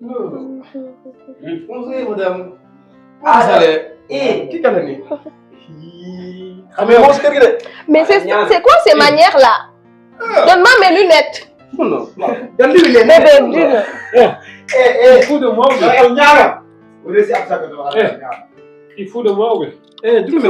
Bonjour madame. Qui kan ni? Mais c'est quoi ces manières là? Donne-moi mes lunettes. Non. Bébé, dis-le. Il faut de moi il faut de moi oui. Juga.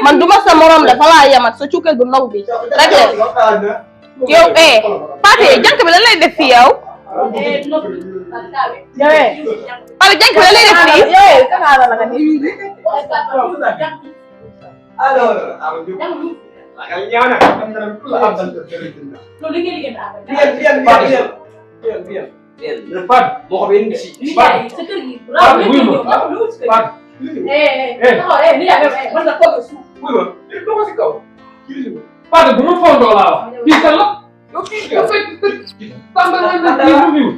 Man duma sa morom dafa la yam ak sa cukkal bu ndaw bi rek yow Pathé jank bi lan lay def fi yow Pathé jank bi lan lay def fi Pathé bu ma fondoo laa wax kii kan la yow kii tàmbal nañ la kii mu biw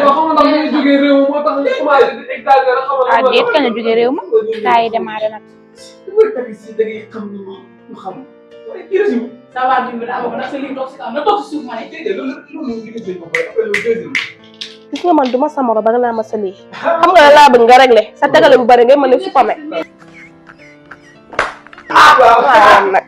yoo xam ndax ñu jógee réew moo tax ñu commencé di exagérer xamal déet kañ la jógee réew ma kaa yi démarré nag ça va dimbali amoo ndax sa lii toog si kaw na toog si suuf ma ne. gis nga man duma sa morom ba nga naa ma sa lii xam nga laa bëgg nga réglé sa tegale bu bari ngay mën a supame nag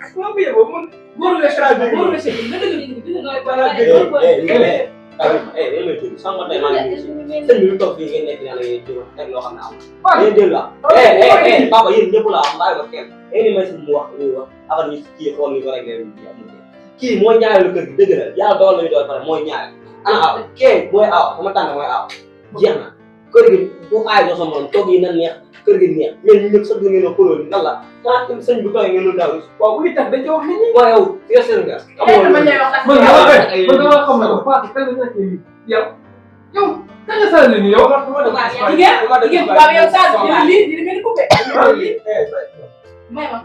kii mooy ñaareelu kër gi dëgg la yàlla dogal la ñu doon pare mooy ñaareel ana aw kee mooy aw sama tànn mooy aw jeex na kër gi bu aay doo sa morom toog yi na neex kër gi neex mais ñu ñëpp sax da ngeen a xuloo ni lan la ah sëñ bi koy ngeen lu daw waaw bu ñu tax dañ ci wax nit ñi waaw yow yow seen nga man dama xam ne ko Fatou kañ la nekk nii yow kañ la saa ni yow jigéen waaw yow saa lii di mel ni coupé may ma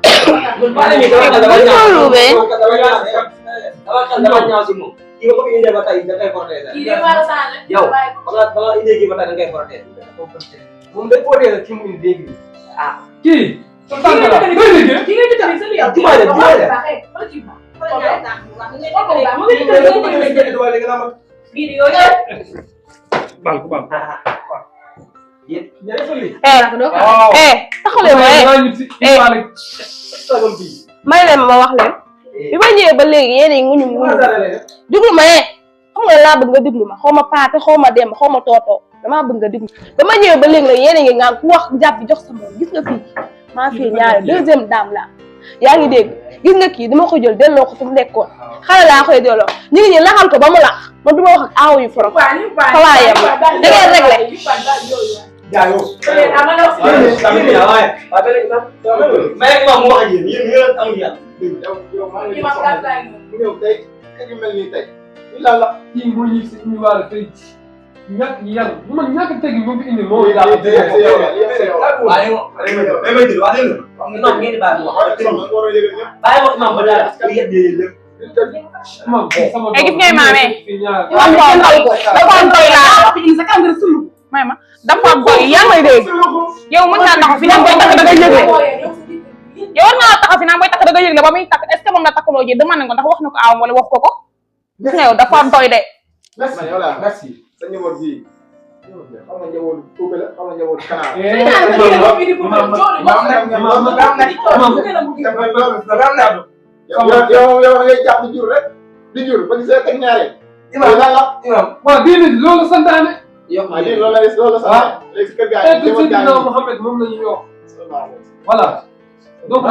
dama ñaaw si moom kii ba ko fi indee ba tey da ngay protéger yow bala indee kii ba tey da ngay protéger moom day protéger kii mu indi léegi kii sa tànk la may leen ma wax leen bi ma ñëwee ba léegi yéen a ngi nguñu déglu ma xam nga laa bëgg nga déglu ma xaw ma Pathé xaw ma Demba xaw ma Toto damaa bëgg nga déglu ba ma ñëwee ba léegi la yéen a ngi ngaan ku wax jàpp jox sa moom gis nga fii maa fii ñaari deuxième dame la yaa ngi dégg gis nga kii dama ko jël delloo ko fi mu nekkoon xale laa koy delloo ñu ngi ñi laxal ko ba mu lax man du ma wax ak aaw yu forom xalaa yem da ngeen réglé kii moo ñëw si ñu war a fay ñàkk yar man ñàkk tegi moo fi indi moo gis ngay maame may ma dafa boy yaa may dégg yow mën naa taxaw fi naan booy takk da nga yëgle yow war ngaa taxaw fi naan booy takk da nga yëgle ba muy takk est ce que moom la takkaloo ji demande nga ndax wax na ko aawam wala wax ko ko gis nga yow dafa doy de merci sa njaboot bi xam nga njaboot Koungheul la xam nga njaboot Canada yow ngay jàpp di jur rek di jur ba gisee teg ñaareel waaw diine loolu santaane yow loolu la sax léegi kër gaa yi Mohamed moom la ñuy wax voilà donc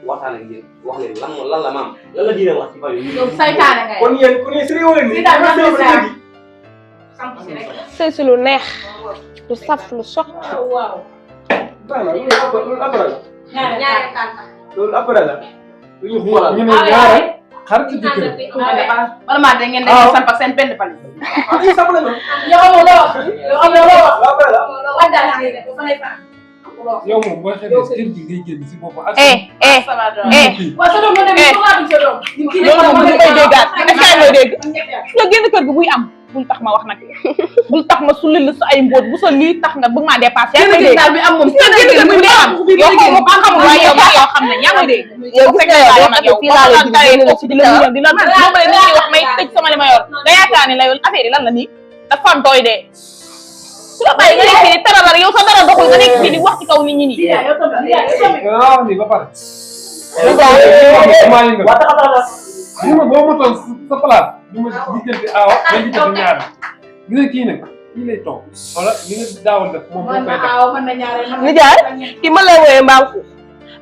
waxtaan ak yéen wax leen lan la maam lan la diine wax ci bari yow saytaane nga kon yéen ku ne si réew leen sëy si lu neex lu saf lu sox waaw loolu après la ñaari tànk loolu après la lu ñu xoolal ñu ne ñaare xarit jëkkër wala maa da ngeen nekk samp ak seen benn fan sama la yow amoo loo wax yow amoo loo wax après la wax daal ngay def fa lay fa yow moom booy xamee kër gi ngay génn si boppam ak waaw sa doom ma dem ko laa sa doom loolu moom du koy déggaat est-ce que ngay dégg nga génn kër gi buy am bul tax ma wax nag bul tax ma sulli la sa ay mbóot bu sa lii tax nga bëgg maa dépassé yaa ngi dégg bi am moom nga génn kër gi buy am yow xaw ma ba xamul waaye yow maa yoo xam ne yaa ngi dégg yow gis nga yow nag yow fii laa lay gis ko ci di la muñal di la moom la ni wax may tëj sama li ma yor nga yaakaar ni la yow affaire yi lan la nii dafa am tooy de su la bàyyi nga nekk fii di taralar yow sa dara doxul nga nekk fii di wax ci kaw nit ñi nii nga wax ni ba pare ni ma boo motoon sa place du ma diggante aawa day diggante ñaar gis nga kii nag kii lay toog wala li nga daawal def moom moo koy def nijaay ki ma lay wooyee mbaam ko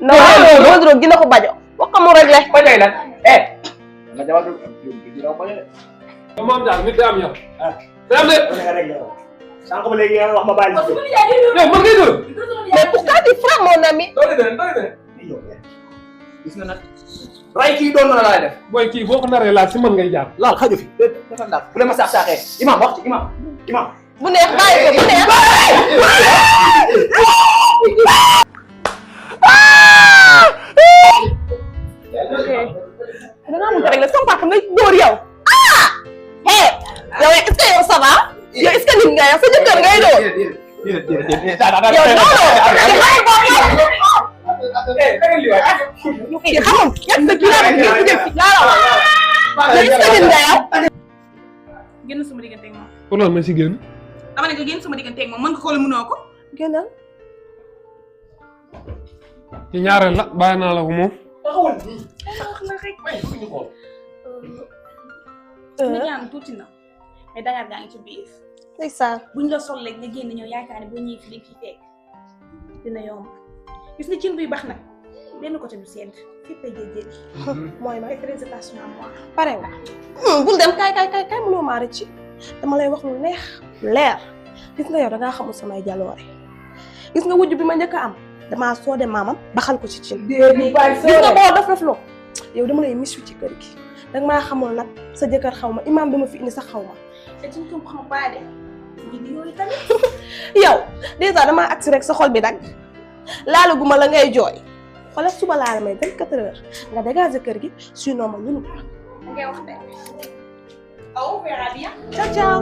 na wala dro gina ko bajo wax ko mu réglé bajoy lan ma jawal do di raw bajoy moom daal nit am yow day am de sànq ba léegi wax ma bàyyi yow mën ngay dóor mais pourquoi tu frappes mon ami gis nga nag ray kii doon na la def booy kii boo ko naree laal si mën ngay jaar laal xaju fi dafa ndax bu leen ma saax saaxee imam wax ci imam bu neex bàyyi ko bu neex dangaa mun ko régler sama papa nga dóor yow hey yow est-ce que yow ça va yow est-ce que nit nga yow sa jëkkër ngay doon yow xamul ñett sa kii laa est-ce que nit nga yow génn sama diggante ak moom pour loolu ma si génn dama ne nga génn sama diggante ak moom mën nga xool mënoo ko génnal ci ñaareel la bàyyi naa la ko moom nga ñaan tuuti na mais Dakar gaa ngi ci biir ndeysaan buñ la sol léegi nga génn ñëw yaakaar ne boo ñëwee fi dañ ciy fekk dina yomb gis nga cin buy baax nag benn côté du sedd fépp ay jéjjéen mooy ma faites très attention à moi pare nga bul dem kay mënoo maa rëcc dama lay wax lu neex leer gis nga yow dangaa xamul samay jaloore gis nga wujj bi ma njëkk a am damaa soode maamam baxal ko ci cin gis nga boo def loo yow dama lay misu ci kër gi danga maa xamul nag sa jëkkër xaw ma imaam bi ma fi indi sax xaw ma te tu ne comprends pas de vidéo yi tamit yow déjà damaa agsi rek sa xol bi nag laalaguma la ngay jooy xoolal suba laa la may 24 heures nga dégager kër gi sinon ma mënu ko ngay wax de on verra bien ciao ciao